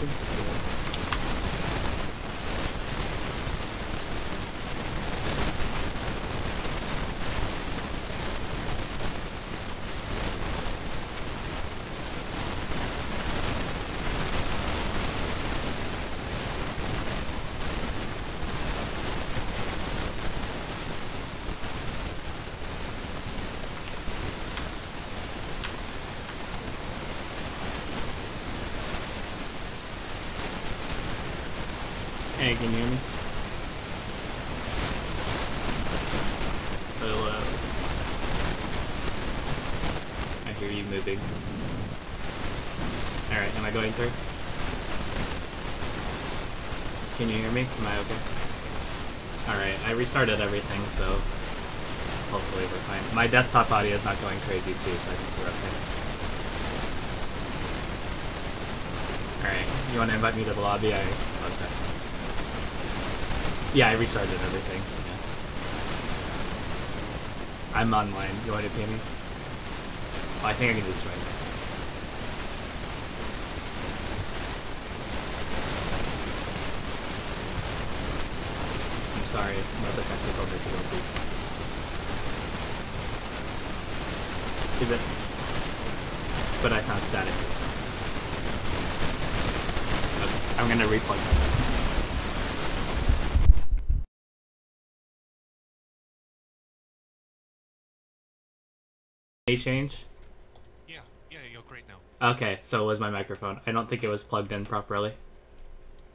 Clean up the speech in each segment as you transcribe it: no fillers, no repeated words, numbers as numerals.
question? Hey, can you hear me? Hello. I hear you moving. Alright, am I going through? Can you hear me? Am I okay? Alright, I restarted everything, so hopefully we're fine. My desktop audio is not going crazy too, so I think we're okay. Alright, you want to invite me to the lobby? Okay. Yeah, I restarted everything. Yeah. I'm online. You want to pay me? Oh, I think I can just join. I'm sorry about the technical difficulty. Is it? But I sound static. Okay, I'm gonna replug that. Change? Yeah, you're great now. Okay, so it was my microphone. I don't think it was plugged in properly.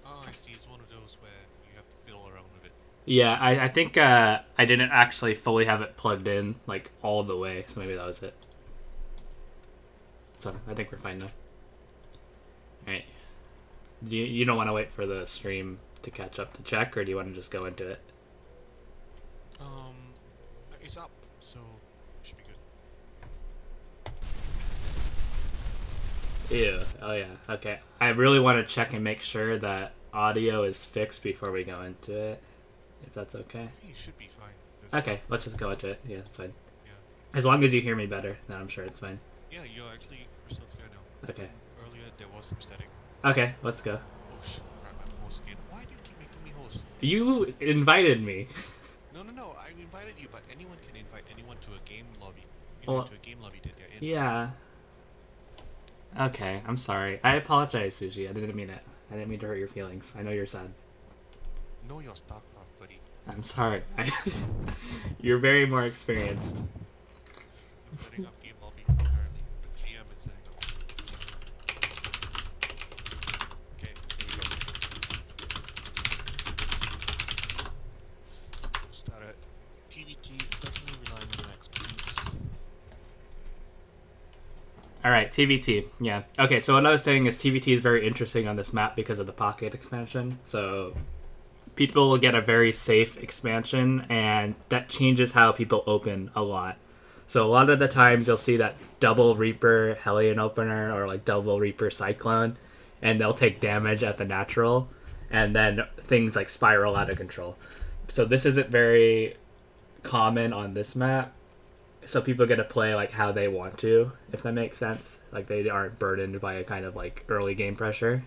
Oh, I see. It's one of those where you have to fiddle around with it. Yeah, I think I didn't actually fully have it plugged in, like, all the way, so maybe that was it. So, I think we're fine now. Alright. You don't want to wait for the stream to catch up to check, or do you want to just go into it? It's up, so should be good. Ew. Oh yeah. Okay. I really want to check and make sure that audio is fixed before we go into it. If that's okay. I think it should be fine. Okay, let's just go into it. Yeah, it's fine. Yeah. As long as you hear me better, then I'm sure it's fine. Yeah, you're actually crystal clear now. Okay. Earlier there was some static. Okay, let's go. Oh shit, crap, I'm host again. Why do you keep making me host? You invited me. No, I invited you, but anyone can invite anyone to a game lobby. Well, to a game lobby that they're in. Yeah. Okay, I'm sorry. I apologize, Sushi. I didn't mean it. I didn't mean to hurt your feelings. I know you're sad. Know your StarCraft, buddy. I'm sorry. You're very more experienced. I'm setting up game lobbies apparently. The GM is setting up. Okay, here we go. Start at TVT, definitely relying on your expertise. Alright, TVT. Yeah. Okay, so what I was saying is TVT is very interesting on this map because of the pocket expansion. So people will get a very safe expansion, and that changes how people open a lot. So a lot of the times you'll see that double Reaper Hellion opener or like double Reaper Cyclone, and they'll take damage at the natural, and then things like spiral out of control. So this isn't very common on this map. So people get to play like how they want to, if that makes sense. Like they aren't burdened by a kind of like early game pressure.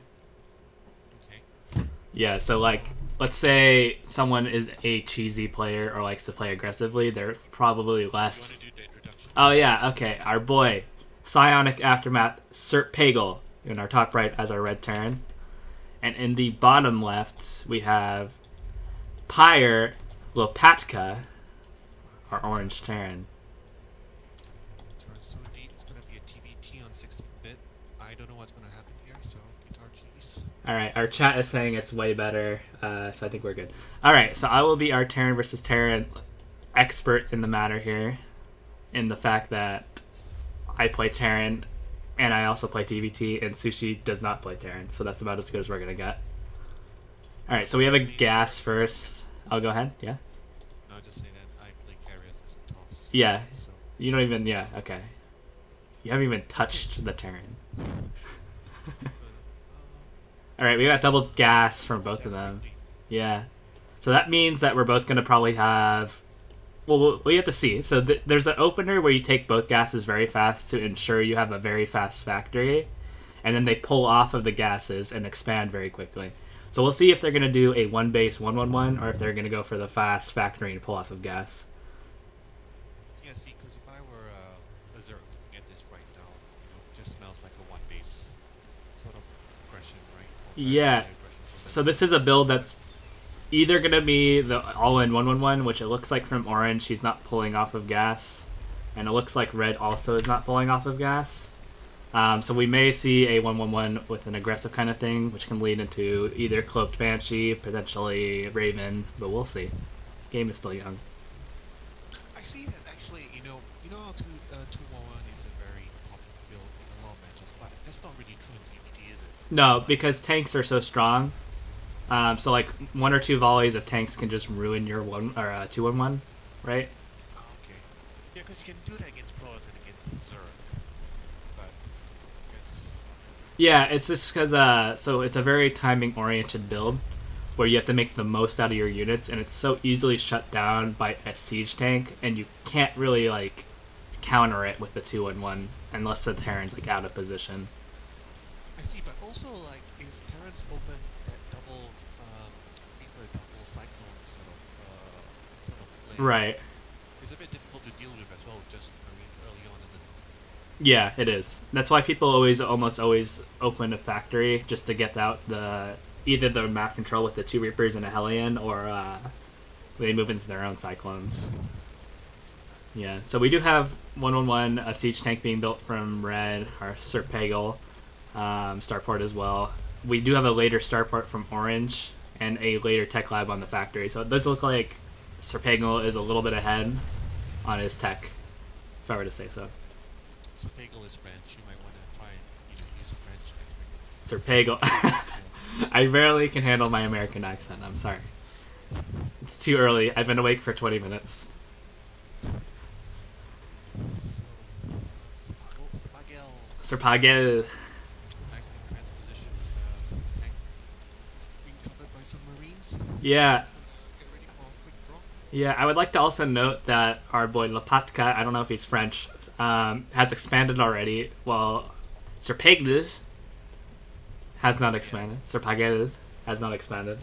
Okay. Yeah, so like let's say someone is a cheesy player or likes to play aggressively, they're probably less. You want to do the introduction? Oh yeah, okay. Our boy, Psionic Aftermath Serpagel in our top right as our red Terran. And in the bottom left, we have PiRE Lopatka, our orange Terran. So indeed, it's going to be a TVT on 16-bit. I don't know what's going to happen here, so guitar keys. Alright, our chat is saying it's way better, so I think we're good. Alright, so I will be our Terran versus Terran expert in the matter here, in the fact that I play Terran, and I also play TVT, and Sushi does not play Terran, so that's about as good as we're going to get. Alright, so we have a gas first. I'll go ahead, yeah? No, just saying that I play carriers as a toss. Yeah. So. You don't even, yeah, okay. You haven't even touched the Terran. Alright, we got double gas from both of them. Yeah. So that means that we're both going to probably have... Well, we have to see. So there's an opener where you take both gases very fast to ensure you have a very fast factory. and then they pull off of the gases and expand very quickly. So we'll see if they're going to do a 1 base 1/1/1 or if they're going to go for the fast factory and pull off of gas. Yeah, see, because if I were a Zerg looking at this right now, it just smells like a 1 base sort of aggression, right? Yeah. So this is a build that's either going to be the all-in 1/1/1, which it looks like from orange he's not pulling off of gas, and it looks like red also is not pulling off of gas. So we may see a 1/1/1 with an aggressive kind of thing, which can lead into either Cloaked Banshee, potentially Raven, but we'll see. The game is still young. I see that actually, you know how 211 is a very popular build in a lot of matches, but that's not really true in TVT, is it? No, because tanks are so strong. So like 1 or 2 volleys of tanks can just ruin your 2/1/1, right? Oh, okay. Yeah, because you can do that against pros and against Zerg. But I guess Yeah, it's just because so it's a very timing oriented build where you have to make the most out of your units, and it's so easily shut down by a siege tank, and you can't really like counter it with the 2/1 unless the Terran's like out of position. I see, but also like if Terrans open that double, double cyclone sort of play, Right. it's a bit difficult to deal with as well with just Marines early on, isn't it? Yeah, it is. That's why people almost always open a factory just to get out either the map control with the 2 Reapers and a Hellion, or they move into their own cyclones. Yeah, so we do have 1/1/1, a siege tank being built from red, our Serpagle starport as well. We do have a later starport from orange and a later tech lab on the factory. So it does look like Serpagle is a little bit ahead on his tech, if I were to say so. Serpagle is French. You might want to try and use French accent. Serpagle. I rarely can handle my American accent. I'm sorry. It's too early. I've been awake for 20 minutes. Serpagle. Nice increment position. Tank being covered by some Marines. Yeah. Get ready for a quick drop. Yeah, I would like to also note that our boy Lopatka, I don't know if he's French, has expanded already, while Serpagle has not expanded. Serpagle has not expanded.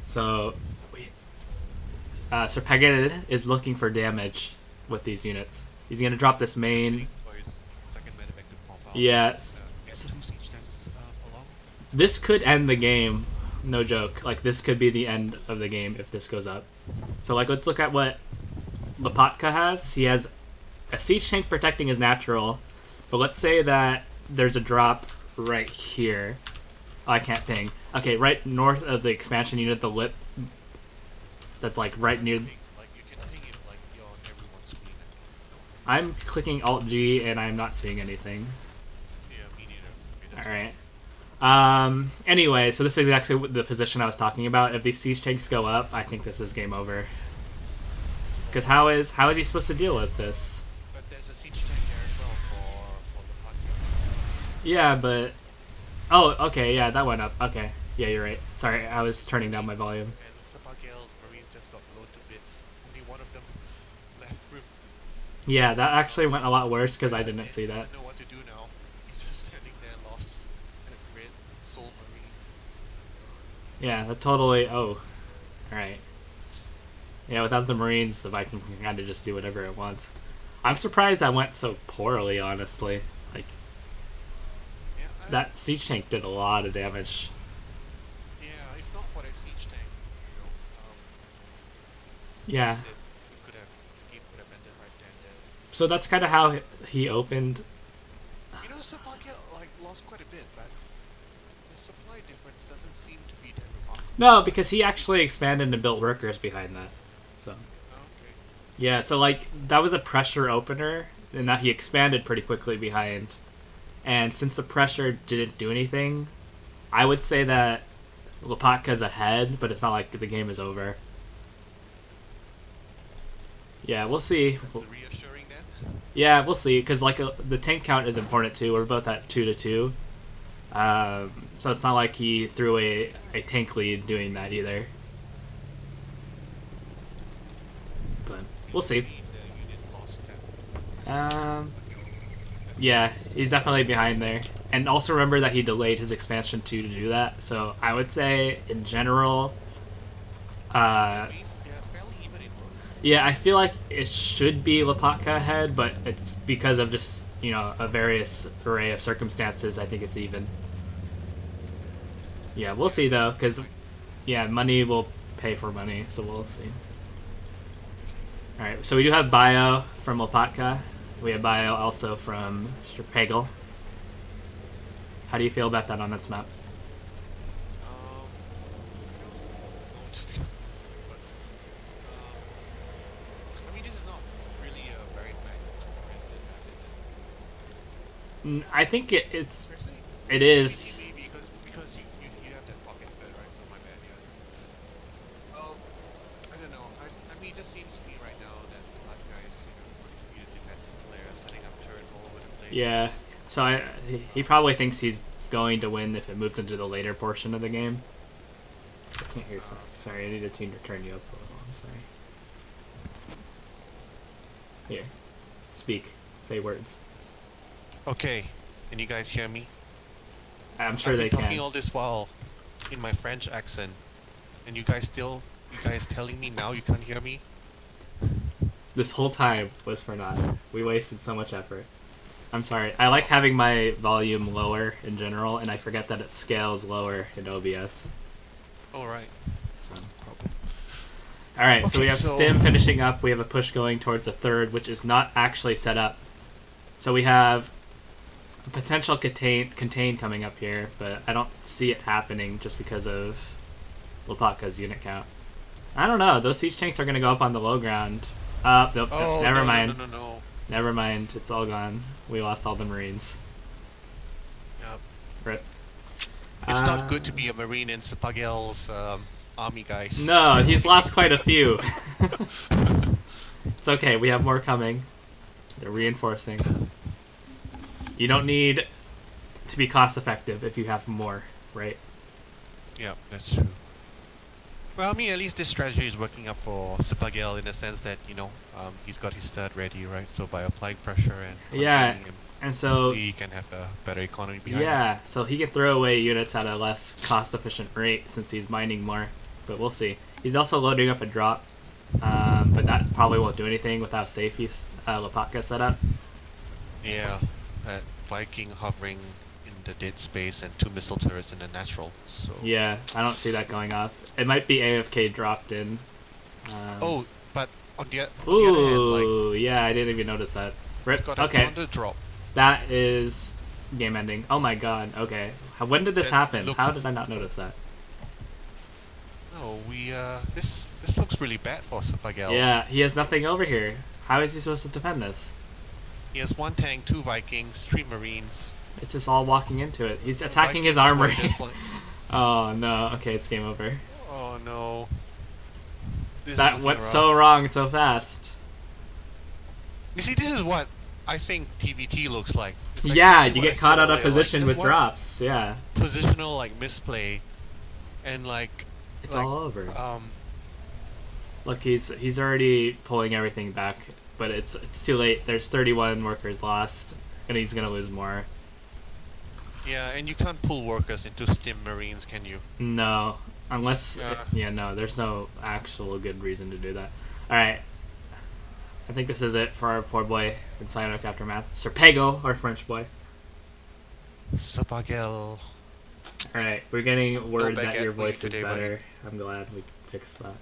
So, Serpagle is looking for damage with these units. He's going to drop this main. For his second medevac to pop out. Yeah. Get 2 siege tanks along. This could end the game. No joke. Like, this could be the end of the game if this goes up. So, like, let's look at what Lopatka has. He has a siege tank protecting his natural, but let's say that there's a drop right here. Oh, I can't ping. Okay, right north of the expansion unit, the lip. That's like right near. Like you can ping it like you're on everyone's screen. I'm clicking Alt G and I'm not seeing anything. Yeah, me neither. Okay, All right. Anyway, so this is actually the position I was talking about. If these siege tanks go up, I think this is game over. Because how is he supposed to deal with this? but there's a siege tank there as well for the podcast. Yeah, but oh, okay, yeah, that went up. Okay, yeah, you're right. Sorry, I was turning down my volume. And Serpagale's Marines just got blown to bits. Only one of them left room. Yeah, that actually went a lot worse because I didn't see that. Doesn't know what to do now. He's just standing there lost. And a red soul Marine. Yeah, that totally. Oh, all right. Yeah, without the Marines, the Viking can kind of just do whatever it wants. I'm surprised that went so poorly, honestly. Like, Yeah, that siege tank did a lot of damage. yeah, if not for that siege tank, Yeah. the game could have ended right there and there. So that's kind of how he opened. You know, Serpagale like lost quite a bit, but the supply difference doesn't seem to be that remarkable. No, because he actually expanded and built workers behind that. So. Okay. Yeah, so like that was a pressure opener, and that he expanded pretty quickly behind. And since the pressure didn't do anything, I would say that Lopatka's ahead, but it's not like the game is over. Yeah, we'll see. That's reassuring then. Yeah, we'll see, because like the tank count is important too. We're both at 2-2, so it's not like he threw a tank lead doing that either. But we'll see. The unit lost that. Yeah, he's definitely behind there. And also remember that he delayed his expansion 2 to do that. So I would say, in general, I mean, they're fairly even in workers. yeah, I feel like it should be Lopatka ahead, but it's because of just, a various array of circumstances, I think it's even. Yeah, we'll see though, because, yeah, money will pay for money, so we'll see. Alright, so we do have bio from Lopatka. We have bio also from Mr. Pagel. How do you feel about that on this map? To be honest, because, I mean, this is not really a very fragmented map, is it? I think it Seriously? is. Maybe because you have that pocket fed, right? So my bad, yeah. Well, I don't know. I mean, it just seems to me right now that a lot of guys, going to be a defensive player, setting up turrets all over the place. Yeah, so he probably thinks he's going to win if it moves into the later portion of the game. I can't hear something. Sorry, I need to turn you up a little. I'm sorry. Here, speak. Say words. Okay, can you guys hear me? I'm sure I've they been talking can. all this while in my French accent, and you guys telling me now you can't hear me? This whole time was for naught. We wasted so much effort. I'm sorry. I like having my volume lower in general, and I forget that it scales lower in OBS. All right. So. Alright, so Okay, we have Stim finishing up. We have a push going towards a third, which is not actually set up. So we have a potential contain coming up here, but I don't see it happening just because of Lopatka's unit count. I don't know. Those siege tanks are going to go up on the low ground. Nope, Oh, never mind. No. Never mind. It's all gone. We lost all the Marines. Yep. Rip. It's not good to be a Marine in Spagel's army, guys. No, he's lost quite a few. It's okay. We have more coming. They're reinforcing. You don't need to be cost effective if you have more, right? Yeah, that's true. Well, I mean, at least this strategy is working up for Spagel in the sense that, he's got his stud ready, right? So by applying pressure and Yeah, containing him, and so he can have a better economy behind him. yeah, so he can throw away units at a less cost efficient rate since he's mining more. But we'll see. He's also loading up a drop, but that probably won't do anything without safety Lopatka set up. Yeah, that Viking hovering in the dead space and 2 missile turrets in the natural. So Yeah, I don't see that going off. It might be AFK dropped in. Oh, but on the other hand, Ooh, yeah, I didn't even notice that. he's Rip. got a Okay, counter drop. that is game ending. Oh my god. Okay, when did this That happen? looks- How did I not notice that? No, this looks really bad for Spagel. Yeah, he has nothing over here. How is he supposed to defend this? He has 1 tank, 2 Vikings, 3 Marines. It's just all walking into it. He's attacking his Vikings were armory. just like- Oh no. Okay, it's game over. Oh no. This is That looking went rough. so wrong so fast. You see, this is what I think TVT looks like. It's like Yeah, exactly you what get I caught said out of earlier, position like, with just one drops. Yeah, Positional misplay, and it's like, all over. Look, he's already pulling everything back, but it's too late. There's 31 workers lost, and he's gonna lose more. yeah, and you can't pull workers into Stim Marines, can you? No, unless Yeah. no, there's no actual good reason to do that. All right, I think this is it for our poor boy in Psionic Aftermath, Sir Pego, our French boy. Spagel. All right, we're getting word that baguette your for you voice is today, better. I'm glad we fixed that.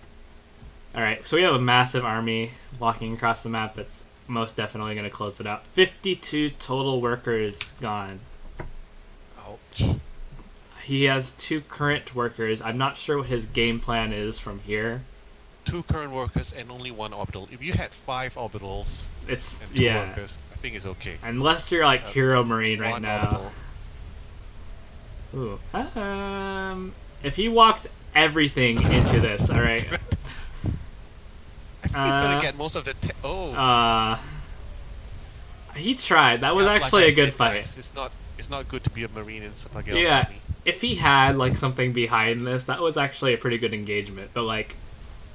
All right, so we have a massive army walking across the map that's most definitely going to close it out. 52 total workers gone. Ouch. He has 2 current workers. I'm not sure what his game plan is from here. 2 current workers and only 1 orbital. If you had 5 orbitals It's and 2 yeah, workers, I think it's okay. unless you're like Hero Marine right 1 now. orbital. Ooh. If he walks everything into this, all right. I think he's gonna get most of the. He tried. That was Yeah, actually like I a good said, fight. guys, it's not good to be a Marine in Spagel's Yeah, army. if he had like something behind this, that was actually a pretty good engagement. But like,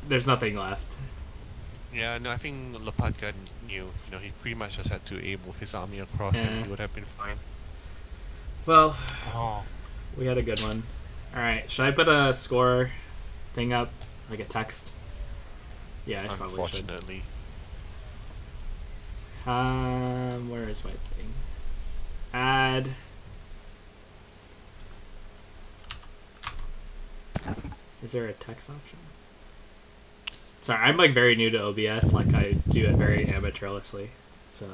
there's nothing left. Yeah, no, I think Lopatka knew. You know, he pretty much just had to aim with his army across, and he would have been fine. Well, Oh, we had a good one. Alright, should I put a score thing up? Like a text? Yeah, I probably should. unfortunately. Where is my thing? Add. Is there a text option? Sorry, I'm like very new to OBS. Like I do it very amateurishly, so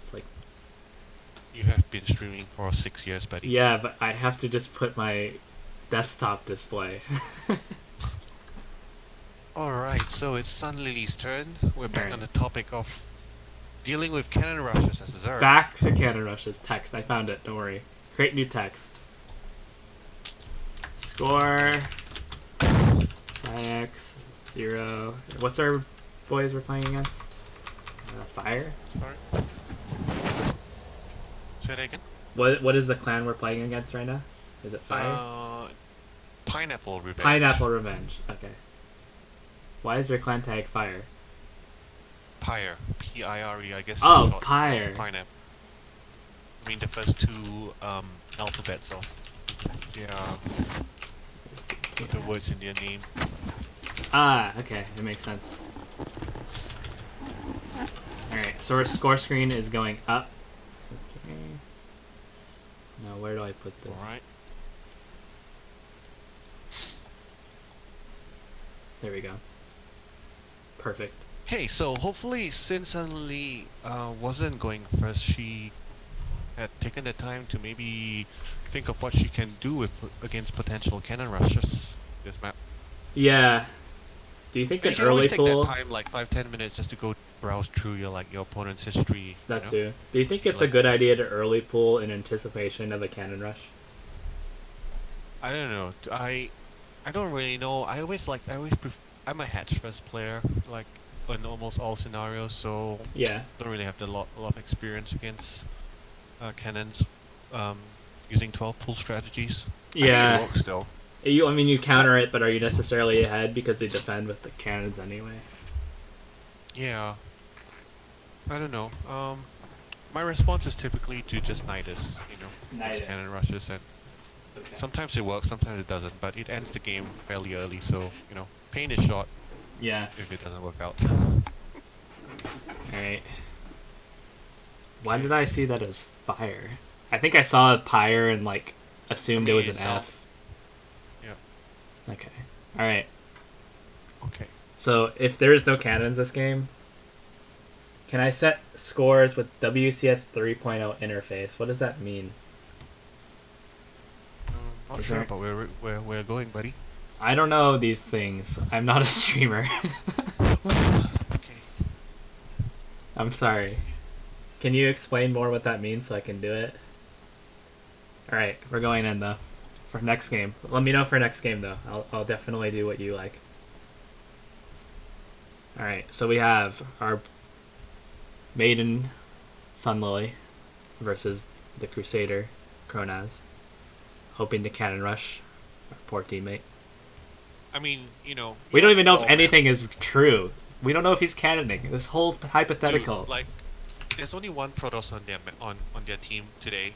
it's like. You have been streaming for 6 years, buddy. Yeah, but I have to just put my desktop display. Alright, so it's Sun Lily's turn. We're back Alright. on the topic of dealing with cannon rushes as a Zerg. Back to cannon rushes. Text. I found it. Don't worry. Create new text. Score. PsiX 0. What's our boys we're playing against? Fire. Sorry. Say that again? What is the clan we're playing against right now? Is it Fire? Pineapple Revenge. Pineapple Revenge. Okay. Why is their clan tag Fire? PiRE. P-I-R-E, I guess. Oh, short for PiRE. Pineapple. I mean the first two alphabets of the words in their name. Ah, okay. It makes sense. Alright, so our score screen is going up. Okay. Now, where do I put this? Alright. There we go. Perfect. Hey, so hopefully since Sunley wasn't going first, she had taken the time to maybe think of what she can do with against potential cannon rushes this map. Yeah. Do you think You an can always early take pool... that time, like 5-10 minutes, just to go browse through your opponent's history. That you know? too. Do you think See, it's a like- good idea to early pool in anticipation of a cannon rush? I don't know. I don't really know. I'm a hatch first player, like in almost all scenarios, so Yeah. don't really have a lot of experience against cannons using 12 pull strategies. I think Yeah. it works though. I mean, you counter it, but are you necessarily ahead because they defend with the cannons anyway? Yeah. I don't know. My response is typically to just Nidus, you know, Nidus. just cannon rushes, and Okay. sometimes it works, sometimes it doesn't, but it ends the game fairly early, so, you know, pain is short Yeah. if it doesn't work out. Alright. Why did I see that as Fire? I think I saw a PiRE and, like, assumed it was an F. Yeah. Okay. Alright. Okay. So, if there is no cannons this game, can I set scores with WCS 3.0 interface? What does that mean? Not Is sure, there- but we're going, buddy. I don't know these things. I'm not a streamer. Okay. I'm sorry. Can you explain more what that means so I can do it? Alright, we're going in though. For next game. Let me know for next game though. I'll definitely do what you like. Alright, so we have our Maiden Sun Lily versus the Crusader Kronaz. Hoping to cannon rush our poor teammate. I mean, you know... We don't even know if Oh, anything is true. We don't know if he's cannoning. This whole hypothetical. Dude, like, there's only one Protoss on their team today,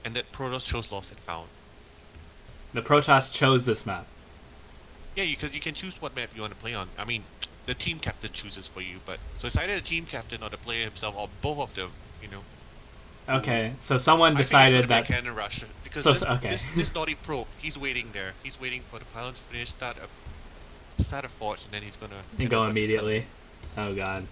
and that Protoss chose Lost and Found. The Protoss chose this map. Yeah, because you can choose what map you want to play on. I mean, the team captain chooses for you, but so it's either the team captain or the player himself or both of them. You know. Okay, so someone I decided think it's that. gonna be a cannon rush because So- this, okay. this naughty probe, he's waiting there. He's waiting for the pylon to finish, start a forge, and then he's gonna And go immediately. Oh god.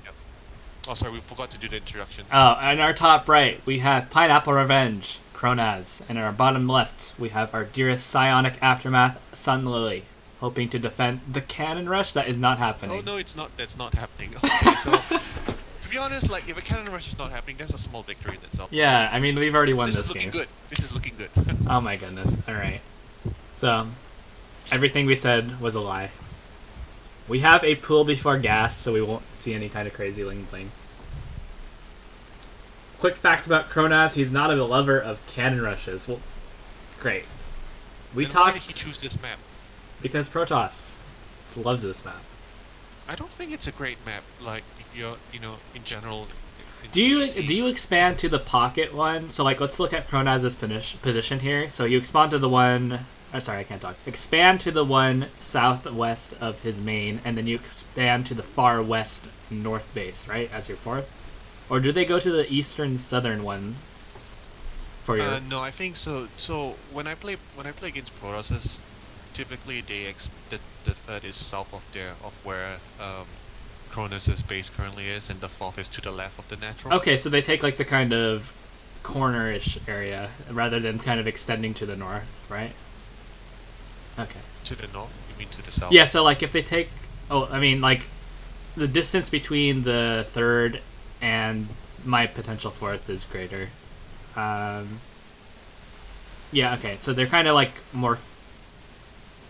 Oh, sorry, we forgot to do the introduction. Oh, and our top right, we have Pineapple Revenge, Kronaz. And in our bottom left, we have our dearest Psionic Aftermath, Sun Lily. Hoping to defend the cannon rush that is not happening. Oh no, it's not. That's not happening. Okay, so to be honest, like if a cannon rush is not happening, that's a small victory in itself. Yeah, I mean, we've already won This this is looking game. good. This is looking good. Oh my goodness. Alright. So, everything we said was a lie. We have a pool before gas, so we won't see any kind of crazy ling bling. Quick fact about Kronaz, he's not a lover of cannon rushes. Well, great. We Then why talked did he choose this map? because Protoss loves this map. I don't think it's a great map. Like if you're, in general. Do you expand to the pocket one? So like, let's look at Kronaz's position here. So you expand to the one. Oh, sorry, I can't talk. Expand to the one southwest of his main, and then you expand to the far west north base, right, as your fourth? Or do they go to the eastern southern one? For your No, I think so. So when I play against Protosses, typically the third is south of where Cronus's base currently is, and the fourth is to the left of the natural. Okay, so they take like the kind of corner-ish area rather than kind of extending to the north, right? Okay. To the north? You mean to the south? Yeah, so like if they take, I mean like the distance between the third and my potential fourth is greater. Yeah, okay, so they're kind of like more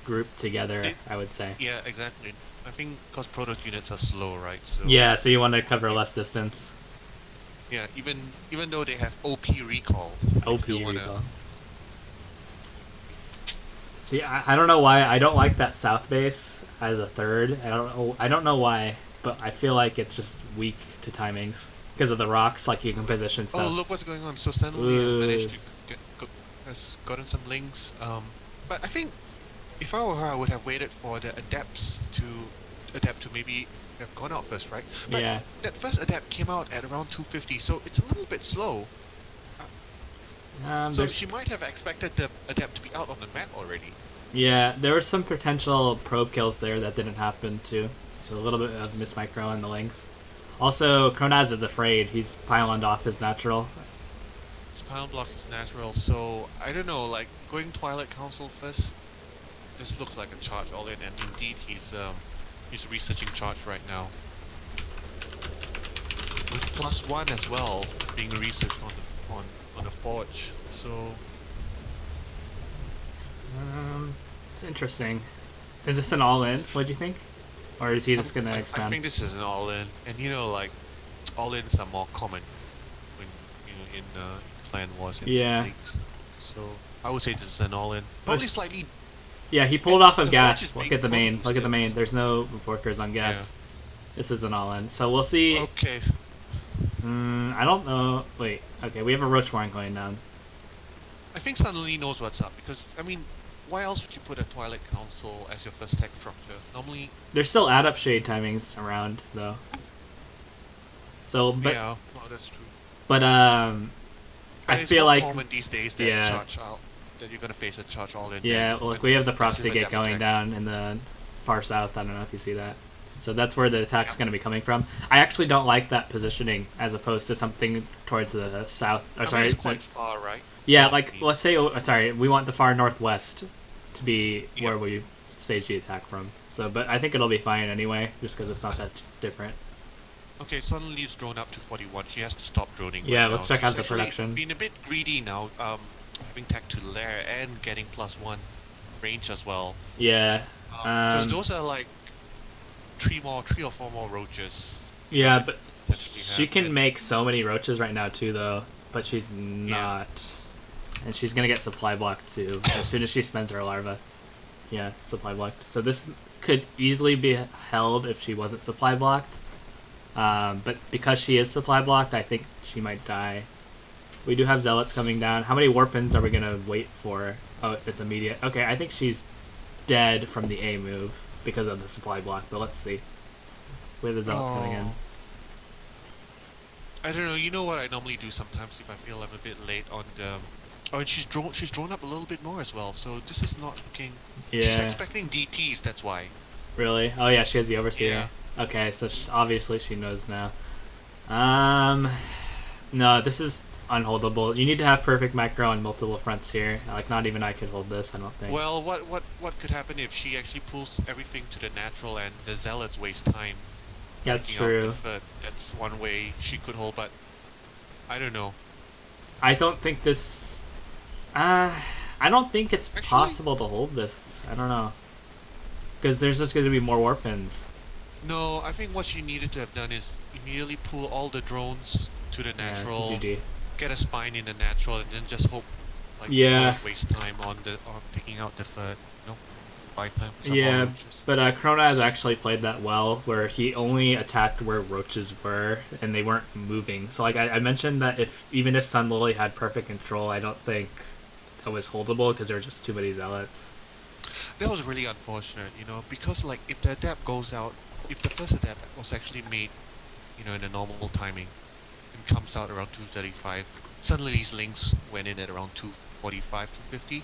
grouped together, I would say. Yeah, exactly. I think because Protoss units are slow, right? So yeah, so you want to cover less distance. Yeah, even though they have OP recall. OP recall. See, I don't know why I don't like that south base as a third. I don't know why, but I feel like it's just weak to timings because of the rocks. Like you can position stuff. Oh, look what's going on! So suddenly has managed to has gotten some links. But I think if I were her, I would have waited for the adepts to adapt to maybe have gone out first, right? But yeah. That first adapt came out at around 250, so it's a little bit slow. So she might have expected the adapt to be out on the map already. Yeah, there were some potential probe kills there that didn't happen too. So a little bit of miss micro on the links. Also, Kronaz is afraid. He's pyloned off his natural. His pylon block is natural, so I don't know. Like going Twilight Council first. This looks like a charge all in, and indeed he's researching charge right now. With +1 as well being researched on the forge, so it's interesting. Is this an all-in? What do you think, or is he just gonna expand? I think this is an all-in, and like all-ins are more common when in clan wars and leagues. So I would say this is an all-in. Probably slightly. Yeah, he pulled off of gas. Look at the main. Look at the main. There's no workers on gas. Yeah. This is an all-in. So we'll see. Okay. I don't know. Wait. Okay, we have a roach warren going down. I think Suddenly knows what's up because I mean, why else would you put a Twilight Council as your first tech structure? Normally. There's still add-up shade timings around though. So, but yeah, well, that's true. But I feel like common these days that charge out. That you're gonna face a charge all in. Yeah, well, look, we have the Prophecy Gate going down in the far south. I don't know if you see that. So that's where the attack's going to be coming from. I actually don't like that positioning as opposed to something towards the south. Or sorry, it's quite far, right? Yeah, like let's say, sorry, we want the far northwest to be where we stage the attack from. So, but I think it'll be fine anyway, just because it's not that different. Okay, suddenly it's drone up to 41. She has to stop droning. Yeah, right let's now. check out the production. Being a bit greedy now. Having tech to lair and getting +1 range as well. Yeah. Because those are like 3 or 4 more roaches. Yeah, but she can make so many roaches right now too, though. But she's not, and she's gonna get supply blocked too as soon as she spends her larva. Yeah, supply blocked. So this could easily be held if she wasn't supply blocked. But because she is supply blocked, I think she might die. We do have zealots coming down. How many warpins are we gonna wait for? Oh, it's immediate. Okay, I think she's dead from the A move because of the supply block. But let's see. Where are the zealots coming in? I don't know. You know what I normally do sometimes if I feel I'm a bit late on the. Oh, and she's drawn up a little bit more as well. So this is not looking. Yeah. She's expecting DTs. That's why. Really? Oh yeah, she has the overseer. Yeah. Okay, so obviously she knows now. No, this is unholdable. You need to have perfect micro on multiple fronts here. Like, not even I could hold this, I don't think. Well, what could happen if she actually pulls everything to the natural and the zealots waste time? That's true. That's one way she could hold, but I don't know. I don't think this... I don't think it's possible to hold this. I don't know. Because there's just going to be more warpins. No, I think what she needed to have done is immediately pull all the drones to the natural, get a spine in the natural, and then just hope, like, don't waste time on picking out the third. No. buy time for some more Yeah, roaches. but Krona has actually played that well, where he only attacked where roaches were, and they weren't moving. So, like, I mentioned that even if Sun Lily had perfect control, I don't think that was holdable, because there were just too many zealots. That was really unfortunate, you know, because like if the adapt goes out, if the first adapt was actually made, you know, in a normal timing, and comes out around 2:35, suddenly these links went in at around 2:45, 2:50,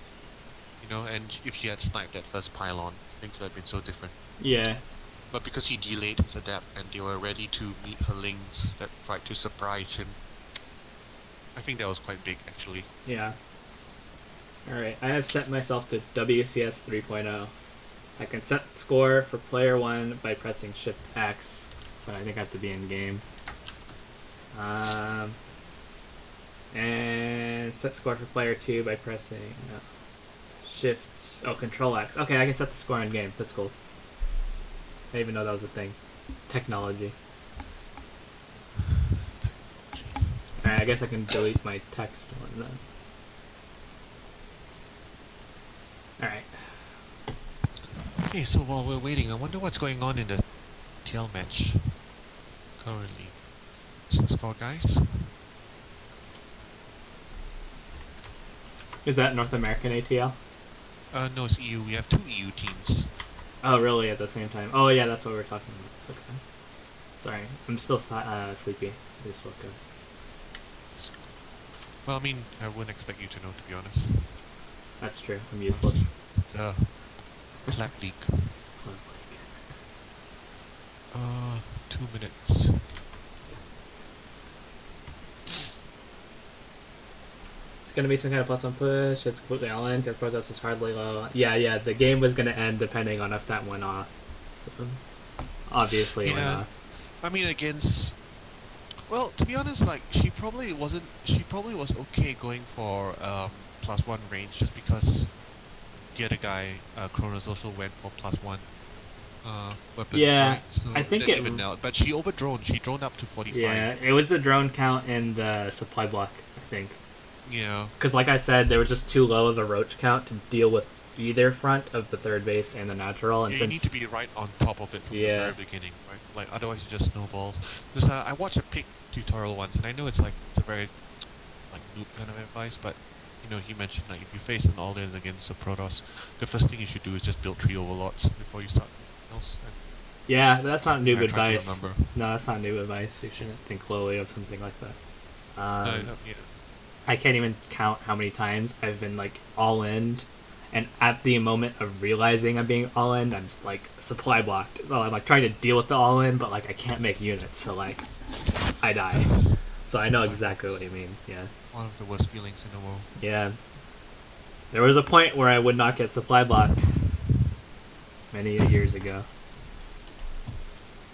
you know, and if she had sniped that first pylon, things would have been so different. Yeah. But because he delayed his adapt and they were ready to meet her links that tried to surprise him, I think that was quite big actually. Yeah. Alright, I have set myself to WCS 3.0. I can set the score for player 1 by pressing Shift X, but I think I have to be in game. And set score for player 2 by pressing Control X. Okay, I can set the score in game. That's cool. I didn't even know that was a thing. Technology. Alright, I guess I can delete my text one then. Alright. Okay, so while we're waiting, I wonder what's going on in the ATL match currently. What's the score, guys? Is that North American ATL? No, it's EU. We have 2 EU teams. Oh, really? At the same time? Oh, yeah, that's what we were talking about. Okay. Sorry, I'm still sleepy. I just woke up. Well, I mean, I wouldn't expect you to know, to be honest. That's true. I'm useless. The Clap League. 2 minutes. It's gonna be some kind of +1 push. It's completely all in because protest is hardly low. Yeah. The game was gonna end depending on if that went off. So, obviously, it went off. I mean, against. Well, to be honest, like she probably wasn't. She probably was okay going for +1 range just because the other guy, Kronos, also went for +1 weapons. Yeah, right? So I think it evened out. But she overdroned. She droned up to 45. Yeah, it was the drone count and the supply block, I think. Yeah. Because, like I said, they were just too low of a roach count to deal with either front of the third base and the natural. And Yeah, since you need to be right on top of it from the very beginning, right? Like otherwise, it just snowballs. Because I watched a pig tutorial once, and I know it's a very like noob kind of advice, but you know, he mentioned like if you face an all-ins against a Protoss, the first thing you should do is just build 3 overlots before you start anything else. Yeah, that's not noob advice. No, that's not noob advice. You shouldn't think lowly of something like that. yeah. I can't even count how many times I've been like all-in, and at the moment of realizing I'm being all-in, I'm just like supply blocked. So I'm like trying to deal with the all-in, but like I can't make units, so like I die. So I know exactly what you mean. Yeah. One of the worst feelings in the world. Yeah. There was a point where I would not get supply blocked many years ago.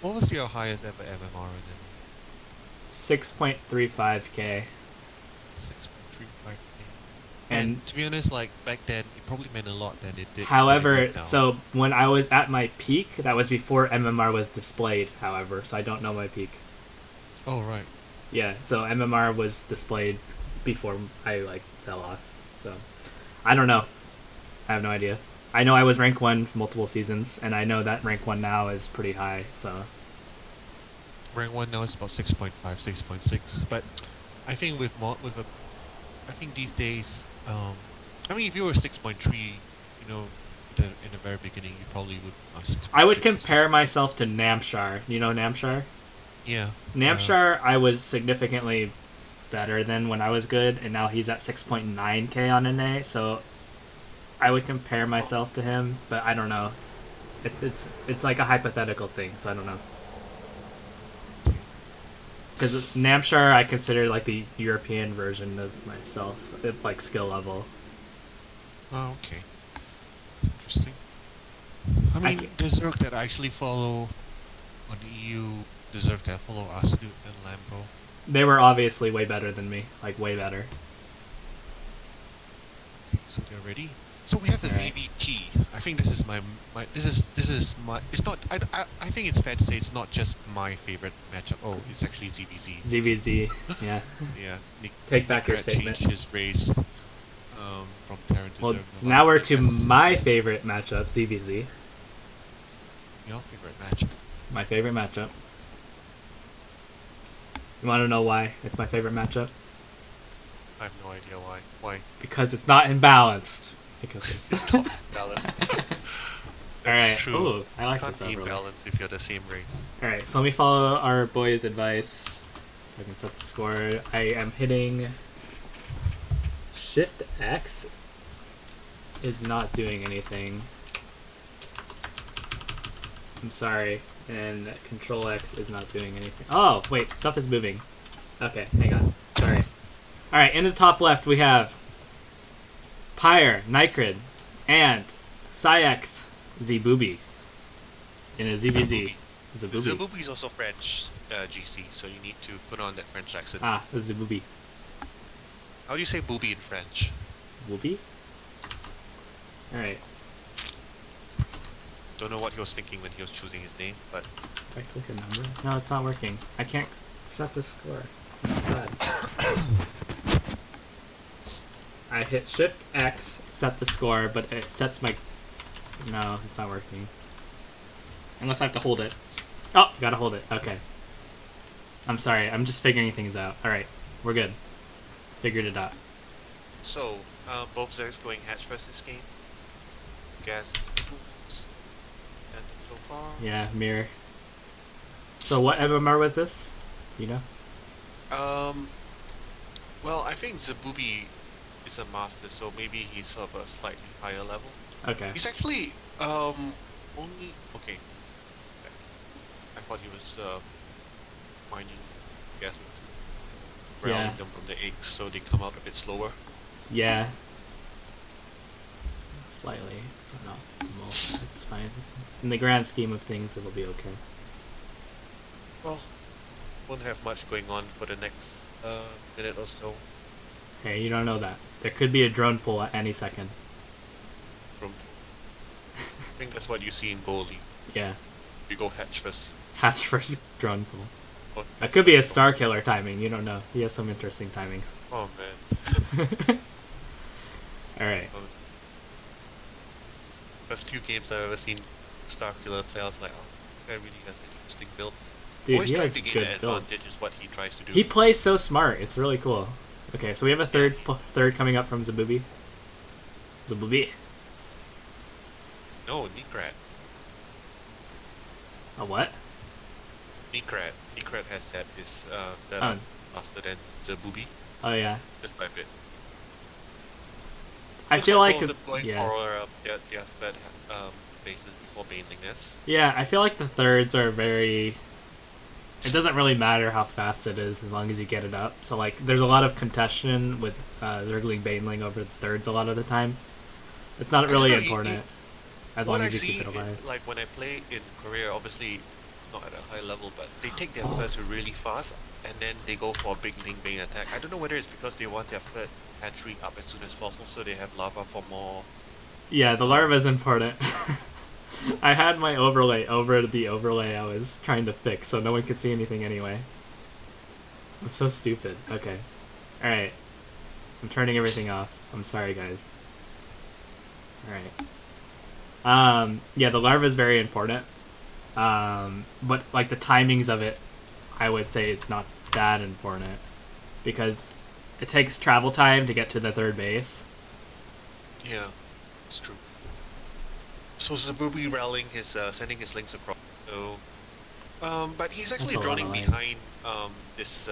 What was your highest ever MMR in it? 6.35k. 6.35k. And to be honest, like back then, it probably meant a lot than it did. However, so when I was at my peak, that was before MMR was displayed, however, so I don't know my peak. Oh, right. Yeah, so MMR was displayed before I, like, fell off. So, I don't know. I have no idea. I know I was rank 1 multiple seasons, and I know that rank 1 now is pretty high, so... Rank 1 now is about 6.5, 6.6, but I think I think these days, I mean, if you were 6.3, you know, in the very beginning, you probably would... I would compare myself to Namshar. You know Namshar? Yeah. Namshar, I was significantly better than when I was good, and now he's at 6.9k on NA, so I would compare myself to him, but I don't know. It's like a hypothetical thing, so I don't know. Because Namshar, I consider like the European version of myself, like skill level. Oh, okay. That's interesting. I mean, Zerg that I actually follow on the EU, the Zerg that follow Aslut and Lambo. They were obviously way better than me, like way better. Okay, so they're ready. So we have a ZVT. I think this is this is my. It's not. I think it's fair to say it's not just my favorite matchup. Oh, it's actually ZVZ. ZVZ. Yeah. Yeah. Take back your statement. Changed his race. from Terran to Well, Zerg. now we're to my favorite matchup, ZVZ. Your favorite matchup? My favorite matchup. You want to know why it's my favorite matchup? I have no idea why. Why? Because it's not imbalanced. Because It's not balanced. Alright. True. Ooh, I like Can't this be overlay. balanced if you're the same race. Alright, so let me follow our boy's advice so I can set the score. I am hitting Shift X is not doing anything. I'm sorry. And Control X is not doing anything. Oh, wait, stuff is moving. Okay, hang on. Sorry. Alright, in the top left we have PiRE, Nitrid, and PsiX, Zbooby. In a ZVZ. Zbooby. Zbooby is also French, GC, so you need to put on that French accent. Ah, Zbooby. How do you say booby in French? Whoopie? Alright. Don't know what he was thinking when he was choosing his name, but... If I click a number? No, it's not working. I can't set the score. I'm sad. I hit Shift X, set the score, but it sets my... No, it's not working. Unless I have to hold it. Oh, gotta hold it. Okay. I'm sorry, I'm just figuring things out. Alright, we're good. Figured it out. So, both Zergs going hatch first this game. Gas. And so far... Yeah, mirror. So what MMR was this? Do you know? Well, I think Zbooby is a master, so maybe he's of a slightly higher level. Okay. He's actually, only... Okay. I thought he was, mining gas with Yeah. them from the eggs, so they come out a bit slower. Yeah. Slightly, but not optimal. It's fine. In the grand scheme of things, it'll be okay. Well, won't have much going on for the next, minute or so. Hey, you don't know that. There could be a drone pull at any second. From... I think that's what you see in Goldie. Yeah. You go hatch first. Hatch first drone pull. Oh, That could be a Star Killer timing. You don't know. He has some interesting timings. oh man. Alright. First few games I've ever seen Starkiller play, I was like, oh, that guy really has interesting builds. Dude, Always he trying has to gain good an builds. advantage is what he tries to do. He plays so smart. It's really cool. Okay, so we have a third coming up from Zbooby. Zbooby. No, Nikrat. A what? Nikrat. Nikrat has that is that Oh. faster than Zbooby, Oh yeah. just by a bit. I Looks feel like both of them going yeah. for their third bases before bailing this. Yeah, I feel like the thirds are very... It doesn't really matter how fast it is as long as you get it up. So like, there's a lot of contention with Zergling Baneling over the thirds a lot of the time. It's not really important as long as you keep it alive. Like when I play in Korea, obviously not at a high level, but they take their first really fast and then they go for a big Ling Bane attack. I don't know whether it's because they want their third hatchery up as soon as possible so they have lava for more. Yeah, the larva is important. I had my overlay over the overlay I was trying to fix, so no one could see anything anyway. I'm so stupid. Okay. Alright. I'm turning everything off. I'm sorry, guys. Alright. Yeah, the larva is very important. But, like, the timings of it, I would say, is not that important. Because it takes travel time to get to the third base. Yeah, it's true. So Zbooby rallying his, sending his links across. So, but he's actually That's a lot droning of lines. behind this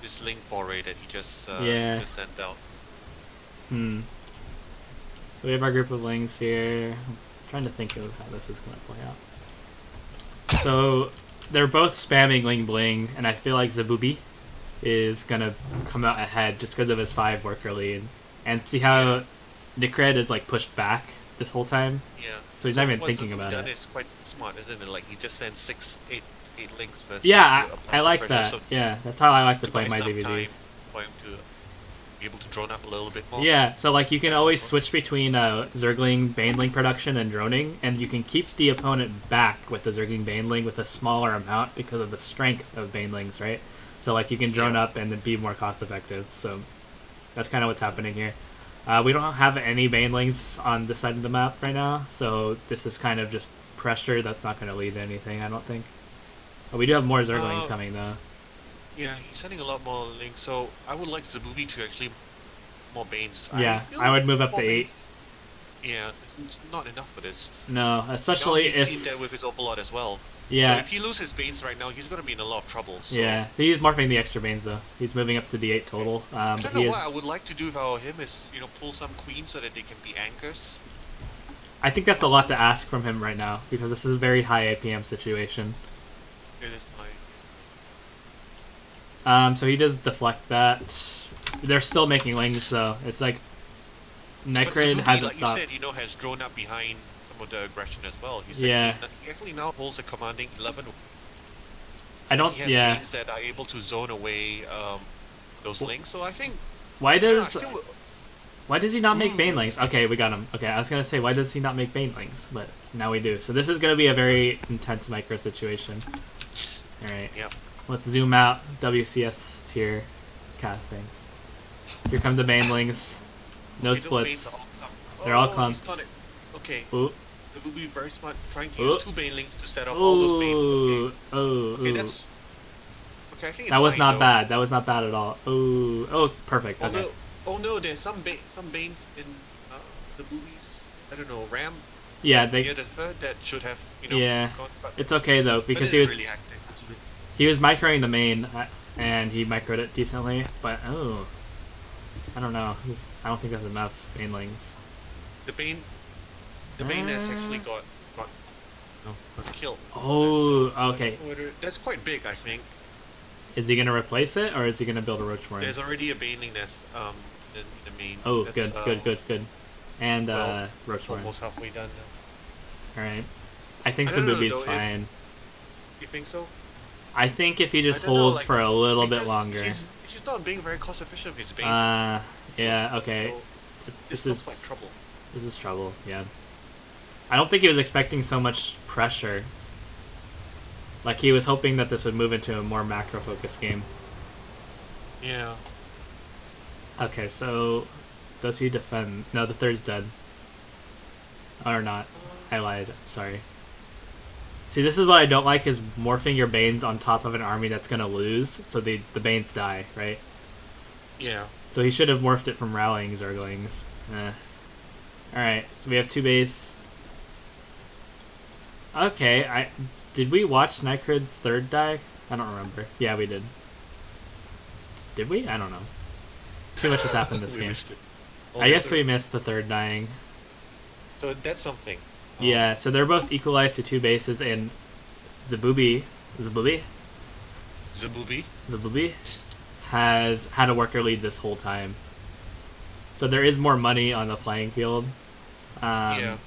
this link foray that he just just sent out. So we have our group of lings here. I'm trying to think of how this is going to play out. So they're both spamming Ling Bling, and I feel like Zbooby is going to come out ahead just because of his 5 worker lead. And see how Nikred is like pushed back this whole time? Yeah. So he's not even thinking about it. It's quite smart, isn't it? Like he just sends 8 links first. Yeah, to apply I some like pressure, that. so Yeah, that's how I like to to play buy my some time DVDs. for him to be able to drone up a little bit more. Yeah, so like you can always switch between Zergling Baneling production and droning, and you can keep the opponent back with the Zergling Baneling with a smaller amount because of the strength of Banelings, right? So like you can drone up and then be more cost effective. So That's kind of what's happening here. We don't have any banelings on this side of the map right now, so this is kind of just pressure that's not going to lead to anything, I don't think. We do have more Zerglings coming, though. Yeah, he's sending a lot more links, so I would like Zabubi to actually more Banes. Yeah, I would move up to 8. Yeah, it's not enough for this. No, especially if... if... That with his Overlord as well. Yeah. So if he loses Banes right now, he's going to be in a lot of trouble. So. Yeah, he's morphing the extra Banes, though. He's moving up to the 8 total. I don't know what I would like to do if I were him is, pull some Queens so that they can be anchors. I think that's a lot to ask from him right now, because this is a very high APM situation. It is high. So he does deflect that. They're still making lings, though. It's like Necrid hasn't stopped. Like you said, has drawn up behind some of the aggression as well. He actually now holds a commanding 11. I don't. He has Banes that are able to zone away those lings. So I think. Why does he not make banelings? Okay, we got him. Okay, I was gonna say why does he not make banelings, but now we do. So this is gonna be a very intense micro situation. All right. Yep. Let's zoom out. WCS tier casting. Here come the banelings. No splits. They're all clumps. Okay. Ooh. The will be very smart trying to use 2 banelings to set off all those banes. Okay, that's... Okay, I think it's that was fine, not though. bad. That was not bad at all. Ooh. Oh, perfect. Okay. Oh no, there's some banes in the movies. I don't know, Ram. Yeah, that should have, Yeah, gone, it's okay though because he was he was microing the main and he microed it decently. But I don't know. I don't think that's enough banelings. The bane has actually got killed. Oh, okay. That's quite big, I think. Is he gonna replace it or is he gonna build a roach worm? There's already a baneling nest in the main. Oh, good. And roach worm. Almost halfway done now. Alright. I think Zabubi's fine. You think so? I think if he just holds for a little bit longer. He's not being very cost efficient with his bane. Yeah, okay. So this is like trouble. This is trouble, yeah. I don't think he was expecting so much pressure. Like, he was hoping that this would move into a more macro-focused game. Yeah. Okay, so... Does he defend? No, the third's dead. Or not. I lied. Sorry. See, this is what I don't like, is morphing your Banes on top of an army that's gonna lose, so the Banes die, right? Yeah. So he should have morphed it from Rallying Zerglings. Alright, so we have 2 base. Okay, did we watch Necrid's 3rd die? I don't remember. Yeah, we did. Did we? I don't know. Too much has happened this game. I guess we missed the 3rd dying. So that's something. Yeah, so they're both equalized to 2 bases, and Zabubi has had a worker lead this whole time. So there is more money on the playing field. Yeah.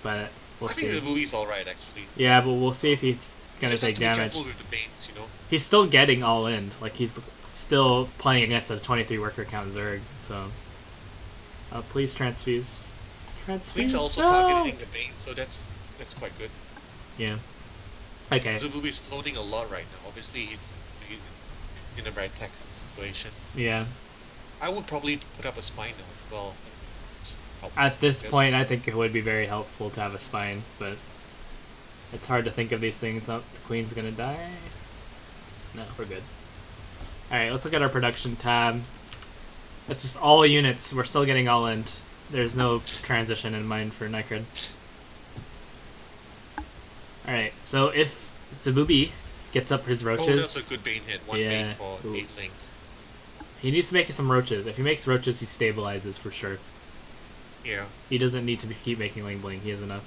But we'll see. I think Zabubi's alright, actually. Yeah, but we'll see if he's gonna take damage. Be careful with the Banes, He's still getting all in. Like, he's still playing against a 23 worker count Zerg, so... please transfuse. Link's also targeting the Bane, so that's quite good. Yeah. Okay. Zabubi's floating a lot right now. Obviously, he's in a very taxing situation. Yeah. I would probably put up a spine now as well. At this point, I think it would be very helpful to have a spine, but it's hard to think of these things. Oh, the queen's gonna die. No, we're good. Alright, let's look at our production tab. It's just all units. We're still getting all in. There's no transition in mind for Necrid. Alright, so if Zabubi gets up his roaches... Oh, that's a good Bane hit. One Bane for 8 links. He needs to make some roaches. If he makes roaches, he stabilizes for sure. Yeah. He doesn't need to keep making Ling Bling. He has enough.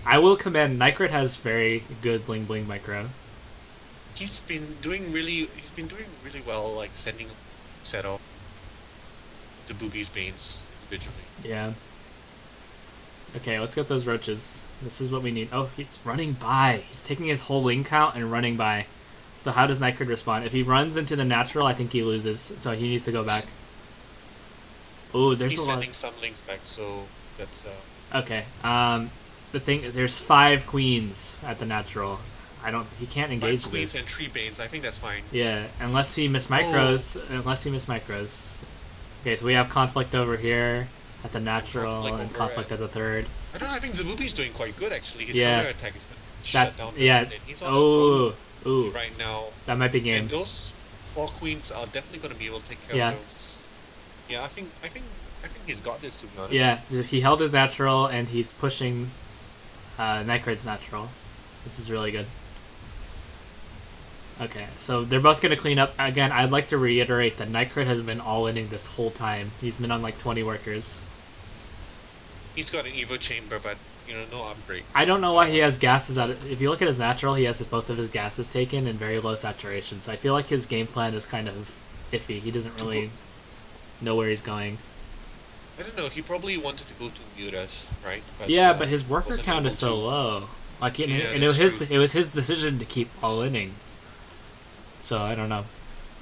I will commend Necrid has very good Ling Bling micro. He's been doing really well, like sending set off Zabubi's Banes individually. Yeah. Okay, let's get those roaches. This is what we need. Oh, he's running by. He's taking his whole Ling count and running by. So how does Necrid respond? If he runs into the natural, I think he loses. So he needs to go back. Oh, there's he's a lot. He's sending some links back, so that's Okay. The thing, there's 5 queens at the natural. He can't 5 engage queens this. and 3 banes. I think that's fine. Yeah, unless he mismicros. Unless he mismicros. Okay, so we have conflict over here at the natural and conflict at the third. I don't know. I think Zabubi's doing quite good actually. His Yeah. counter attack has been shut down. Yeah. He's on Oh. the Ooh. right now. That might be game. And those 4 queens are definitely going to be able to take care of those. Yeah, I think he's got this, to be honest. Yeah, so he held his natural and he's pushing Nightcrade's natural. This is really good. Okay, so they're both going to clean up. Again, I'd like to reiterate that Nightcrade has been all-inning this whole time. He's been on like 20 workers. He's got an Evo Chamber, but, no upgrades. I don't know why he has gases out. If you look at his natural, he has both of his gases taken and very low saturation. So I feel like his game plan is kind of iffy. He doesn't really know where he's going. I don't know. He probably wanted to go to Mutas, right? But, yeah, but his worker count is so low. Like, and it was his decision to keep all-inning. So I don't know.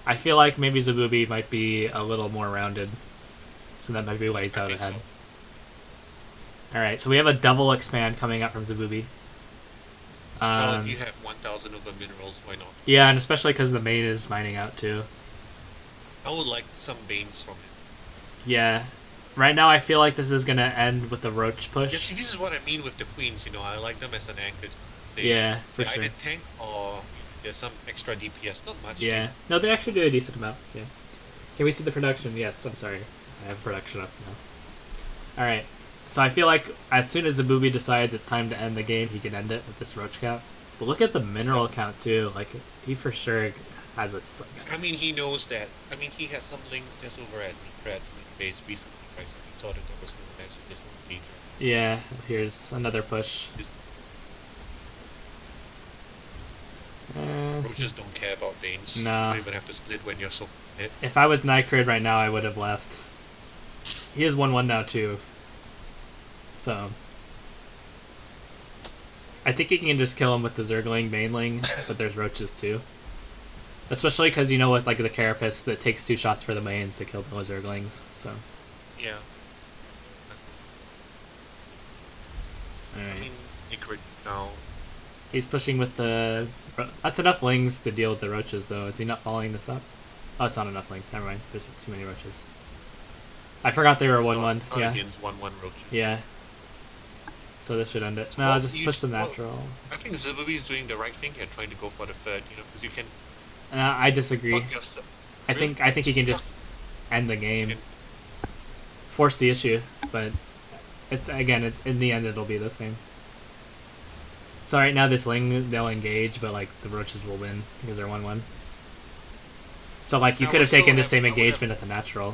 I feel like maybe Zabubi might be a little more rounded, so that might be why he's out ahead. So. All right, so we have a double expand coming up from Zabubi. Well, if you have 1,000 of the minerals, why not? Yeah, and especially because the main is mining out too. I would like some Banes from him. Yeah. Right now, I feel like this is going to end with the Roach push. Yeah, see, this is what I mean with the Queens, I like them as an anchor. Yeah, for they sure. either tank or there's some extra DPS, not much. Yeah. No, they actually do a decent amount, yeah. Can we see the production? Yes, I'm sorry. I have production up now. Alright. So I feel like as soon as Zabubi decides it's time to end the game, he can end it with this Roach count. But look at the mineral count, too. Like, he for sure has a... I mean, he knows that. I mean, he had some links just over at Krat's base recently, right? So he saw that there was no match, so there's no danger. Yeah, here's another push. Roaches don't care about Banes. No. You don't even have to split when you're so hit. If I was Nightcrade right now, I would have left. He is 1-1 now, too. So... I think you can just kill him with the Zergling, Baneling, but there's Roaches, too. Especially because, with, like, the Carapace that takes 2 shots for the mains to kill the Zerglings, so... Yeah. Alright. I mean, Nightcrade now... He's pushing with the... That's enough Lings to deal with the Roaches, though. Is he not following this up? Oh, it's not enough Lings. Never mind. There's too many Roaches. I forgot they were 1-1. Yeah. Against 1-1 Roaches. Yeah. So this should end it. No, just push the natural. Well, I think Zabubi is doing the right thing here, trying to go for the third, because you can... I disagree. I think he can just end the game. Force the issue, but... in the end, it'll be the same. So right now, this Ling, they'll engage, but, like, the Roaches will win, because they're 1-1. So, like, you could have taken the same engagement at the natural.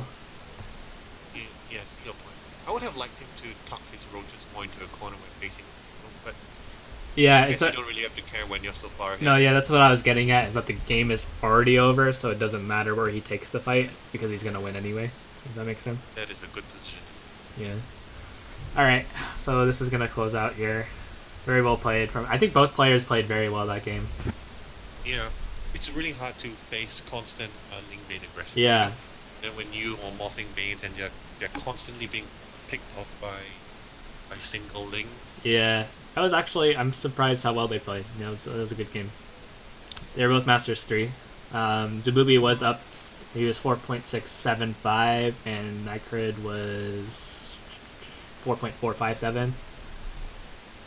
Yes, your point. I would have liked him to tuck his Roaches more into a corner when facing but... Yeah, you don't really have to care when you're so far ahead. No, yeah, that's what I was getting at, is that the game is already over, so it doesn't matter where he takes the fight, because he's going to win anyway. Does that make sense? That is a good position. Yeah. Alright, so this is going to close out here. Very well played. I think both players played very well that game. Yeah. It's really hard to face constant Ling Bane aggression. Yeah. And when you are morphing Banes and they're constantly being picked off by single Ling. Yeah. That was actually... I'm surprised how well they played. Yeah, it was a good game. They were both Masters 3. Zabubi was up... He was 4.675, and Nightcrade was 4.457.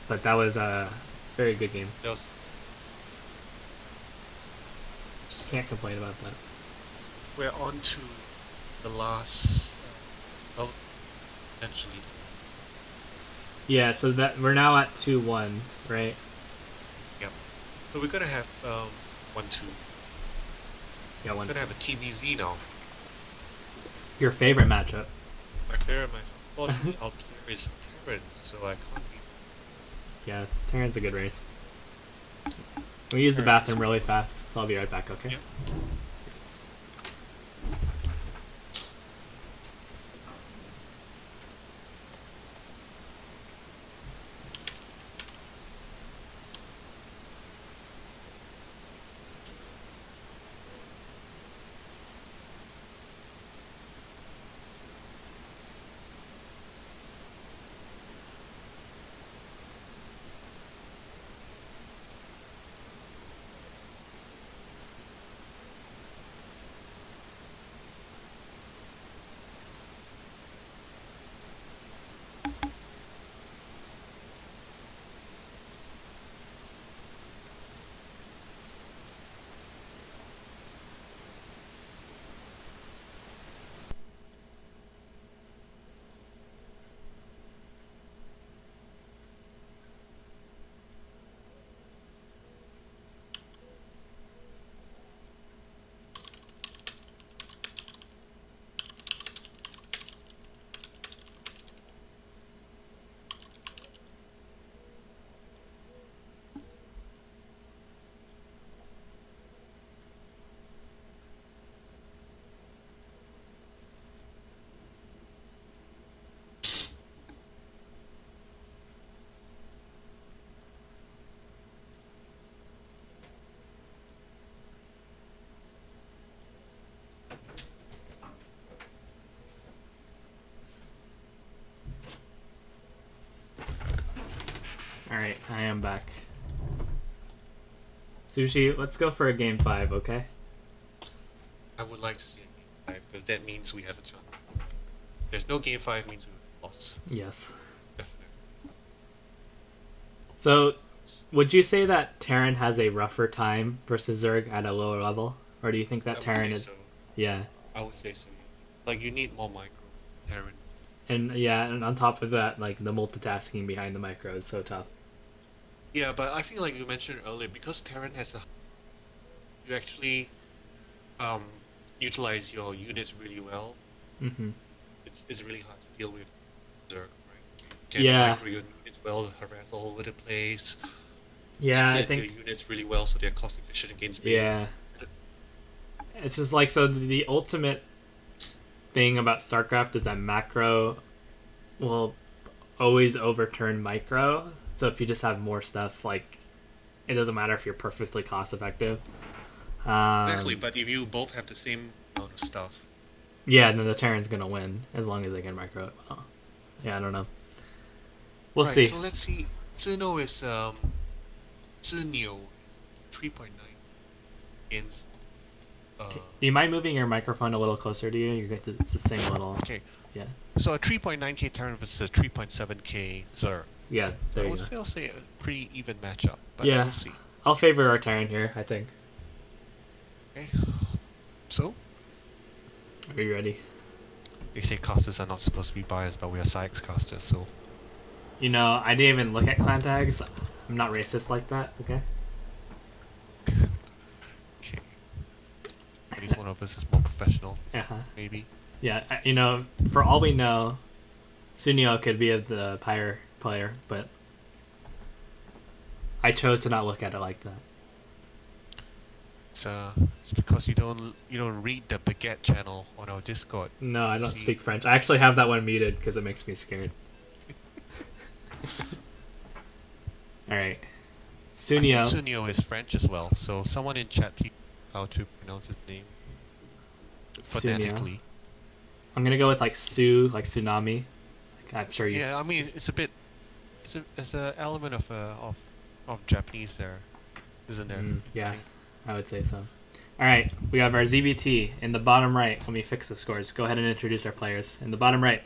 But that was a very good game. Can't complain about that. We're on to the last... essentially. Yeah, so that we're now at 2-1, right? Yep. So we're gonna have 1-2. Yeah, 1-2. We're gonna have a TVZ now. Your favorite matchup? My favorite matchup. Well, our player is Terran, so I can't be... Yeah, Terran's a good race. We use the bathroom really fast, so I'll be right back, okay? Yep. Alright, I am back. Sushi, let's go for a game 5, okay? I would like to see a game 5 because that means we have a chance. There's no game 5 means we lost. Yes. Definitely. So, would you say that Terran has a rougher time versus Zerg at a lower level? Or do you think that Terran is... So. Yeah. I would say so. Like, you need more micro Terran. And yeah, and on top of that, like, the multitasking behind the micro is so tough. Yeah, but I feel like you mentioned earlier, because Terran has a... You actually utilize your units really well. Mm-hmm. It's really hard to deal with Zerg, right? You can Yeah. micro your units well, harass all over the place. Yeah, I split think... your units really well so they're cost efficient against beams. Yeah. It's just like, so the ultimate thing about StarCraft is that macro will always overturn micro. So if you just have more stuff, like, it doesn't matter if you're perfectly cost effective. Exactly, but if you both have the same amount of stuff. Yeah, then the Terran's gonna win as long as they can micro it well. Yeah, I don't know. We'll see. So let's see. Zeno is Zenio 3.9 against Do you mind moving your microphone a little closer to you? It's the same little... okay. Yeah. So a 3.9k Terran versus a 3.7k Zerg. Yeah, there I you would go. still say a pretty even matchup, but Yeah. we'll see. I'll favor our Terran here, I think. Okay. So, Are you ready? they say casters are not supposed to be biased, but we are PsiX casters, so... You know, I didn't even look at clan tags. I'm not racist like that, okay? Okay. At least one of us is more professional, Uh-huh. maybe. Yeah, you know, for all we know, Sunio could be the PiRE player, but I chose to not look at it like that. It's because you don't read the Baguette channel on our Discord. No, I don't See? speak French. I actually have that one muted because it makes me scared. Alright. Sunio. Sunio is French as well, so someone in chat please how to pronounce his name phonetically. I'm gonna go with like Su, like tsunami. Like, I'm sure you... Yeah, I mean it's a bit it's an element of Japanese there, isn't there? Yeah, I would say so. Alright, we have our ZVT in the bottom right. Let me fix the scores. Go ahead and introduce our players. In the bottom right.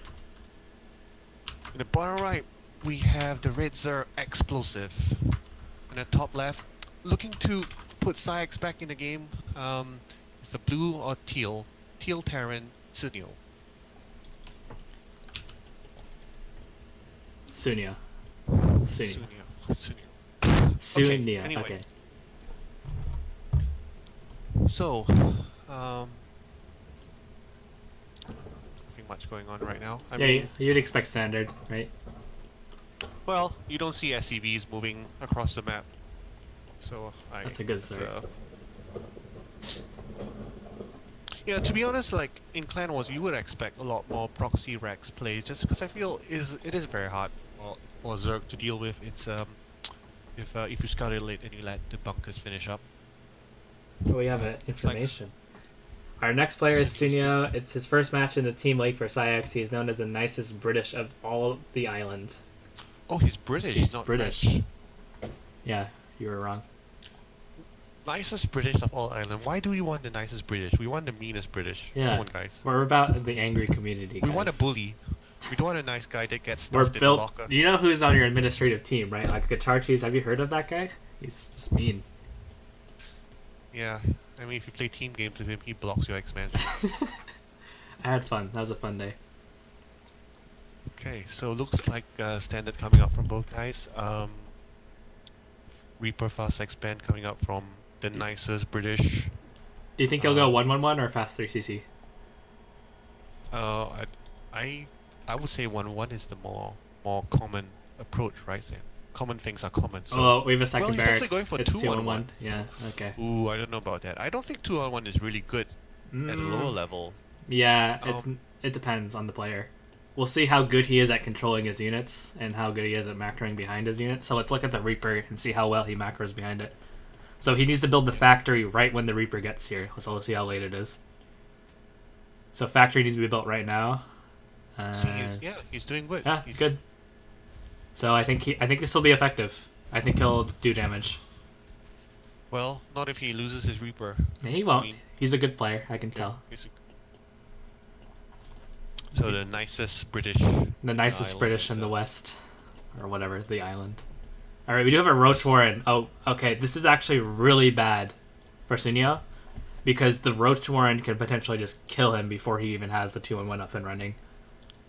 In the bottom right, we have the Red Zerg Explosive. In the top left, looking to put PsiX back in the game, it's the blue or teal Terran Sunio. Sunio. Sunio. Sunio, anyway. okay. So, nothing much going on right now. I mean, You'd expect standard, right? well, you don't see SCVs moving across the map, so That's a good start. Yeah, to be honest, like in Clan Wars, you would expect a lot more proxy Rex plays, just because I feel it is very hard for Zerg to deal with. It's if you scout it late and you let the bunkers finish up. Oh, we have information. Our next player is Sunio. It's his first match in the team league for PsiX. He is known as the nicest British of all the island. Oh, he's British. He's not British. French. Yeah, you were wrong. Nicest British of all island. Why do we want the nicest British? We want the meanest British. Yeah. Come on, guys. We're about the angry community, guys. We want a bully. We don't want a nice guy that gets We're stuffed in the built... locker. You know who's on your administrative team, right? Like Guitar Cheese. Have you heard of that guy? He's just mean. Yeah. I mean, if you play team games with him, he blocks your expansion. I had fun. That was a fun day. Okay, so looks like standard coming up from both guys. Reaper Fast Expand coming up from the nicest British. Do you think he'll go 1-1-1 or fast 3cc? I would say 1-1 is the more common approach, right? Then common things are common. So Oh, we have a second he's barracks. actually going for It's 2-1-1. Yeah, okay. Ooh, I don't know about that. I don't think 2-on-1 is really good at a lower level. Yeah, it depends on the player. We'll see how good he is at controlling his units and how good he is at macroing behind his units. So let's look at the Reaper and see how well he macros behind it. So he needs to build the factory right when the Reaper gets here. So let's see how late it is. So factory needs to be built right now. So he's doing good. Yeah, He's good. So I think this will be effective. I think he'll do damage. Well, not if he loses his Reaper. Yeah, he won't. I mean, He's a good player, I can tell. So the nicest British. The nicest island British is, in the West. Or whatever, the island. Alright, we do have a Roach Warren. Oh, okay, this is actually really bad for Sunio. Because the Roach Warren can potentially just kill him before he even has the 2-1 up and running.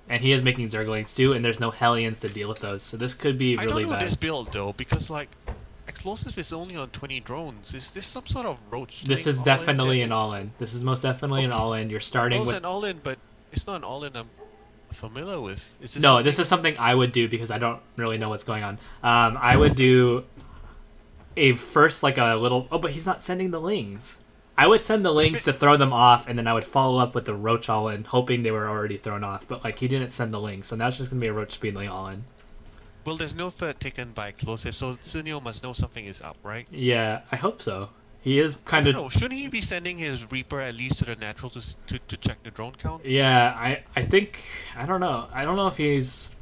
And he is making Zerglings too, and there's no Hellions to deal with those. So this could be really I don't know bad. this build though, because like explosive is only on 20 drones. Is this some sort of Roach? This is definitely an all-in. This is most definitely an all-in. You're starting with... an all-in, but it's not an all-in I'm familiar with. Is this No, this is something I would do because I don't really know what's going on. I would do a first, like a little... Oh, but he's not sending the Lings. I would send the Lings to throw them off, and then I would follow up with the Roach all-in, hoping they were already thrown off. But, like, he didn't send the Lings, so now it's just going to be a Roach Speedling all-in. Well, there's no third taken by explosive, so Sunio must know something is up, right? Yeah, I hope so. He is kind of... No, shouldn't he be sending his Reaper at least to the natural to check the drone count? Yeah, I think... I don't know. I don't know if he's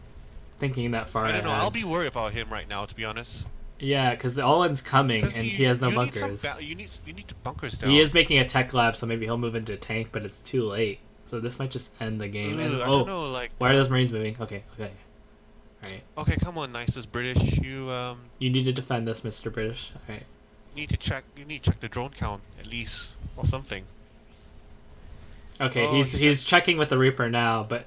thinking that far I don't know. ahead. I'll be worried about him right now, to be honest. Yeah, because the all-in's coming, and he has no bunkers. You need to bunkers down. He is making a tech lab, so maybe he'll move into a tank, but it's too late. So this might just end the game. And, I don't know, like... why are those Marines moving? Okay. Alright. Okay, come on, nicest British. You need to defend this, Mr. British. Alright. You need to check the drone count, at least, or something. Okay, he's checking with the Reaper now, but